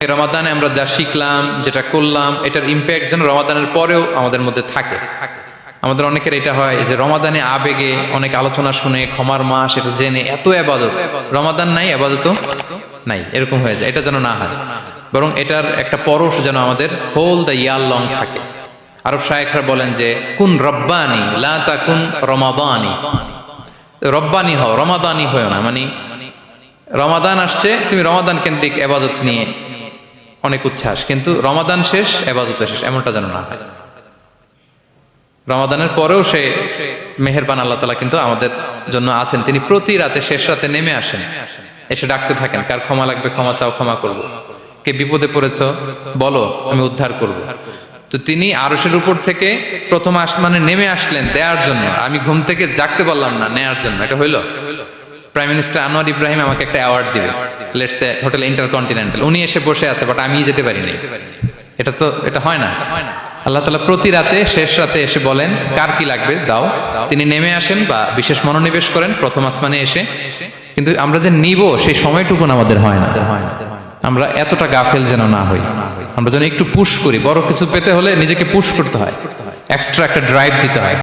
রমাদানে আমরা যা শিখলাম, যেটা করলাম, এটার ইম্প্যাক্ট যেন রমাদানের পরেও আমাদের মধ্যে থাকে। আমাদের অনেকের এটা হয় যে রমাদানে আবেগে অনেক আলোচনা শুনে, ক্ষমার মাস এটা জেনে এত আবাদত, রমাদান নাই আবাদত নাই, এরকম হয়ে যায়। এটা যেন না হয়, বরং এটার একটা পরশ যেন আমাদের হোল দ্য ইয়ার লং থাকে। আরব শায়েখরা বলেন যে কুন রব্বানি লা তাকুন রমাদানি, রব্বানি হও, রমাদানি হও না। মানে রমাদান আসছে, তুমি রমাদান কেন্দ্রিক আবাদত নিয়ে অনেক উচ্ছ্বাস, কিন্তু রমাদান শেষ, আবাদত শেষ, এমনটা যেন না হয়। রমাদানের পরেও সে মেহেরবান আল্লাহ তাআলা কিন্তু আমাদের জন্য আছেন। তিনি প্রতি রাতে শেষ রাতে নেমে আসেন, এসে ডাকতে থাকেন, কার ক্ষমা লাগবে ক্ষমা চাও, ক্ষমা করব। কে বিপদে পড়েছ বলো, আমি উদ্ধার করব। তো তিনি আরশের উপর থেকে প্রথম আসমানে নেমে আসলেন দেওয়ার জন্য। আমি ঘুম থেকে জাগতে পারলাম না, নেয়ার জন্য। এটা হইলো? প্রাইম মিনিস্টার আনোয়ার ইব্রাহিম আমাকে একটা অ্যাওয়ার্ড দিবে, লেটস সে হোটেল ইন্টারকন্টিনেন্টাল, উনি এসে বসে আছে, বাট আমি যেতে পারিনি। এটা হয় না। আল্লাহ তাআলা প্রতি রাতে শেষ রাতে এসে বলেন কার কি লাগবে দাও। তিনি নেমে আসেন বা বিশেষ মনোনিবেশ করেন প্রথম আসমানে এসে, কিন্তু আমরা যে নিব সেই সময়টুকু আমাদের হয় না। আমরা এতটা গাফেল যেন না হই, আমরা যেন একটু পুশ করি। বড় কিছু পেতে হলে নিজেকে পুশ করতে হয়, এক্সট্রা একটা ড্রাইভ দিতে হয়।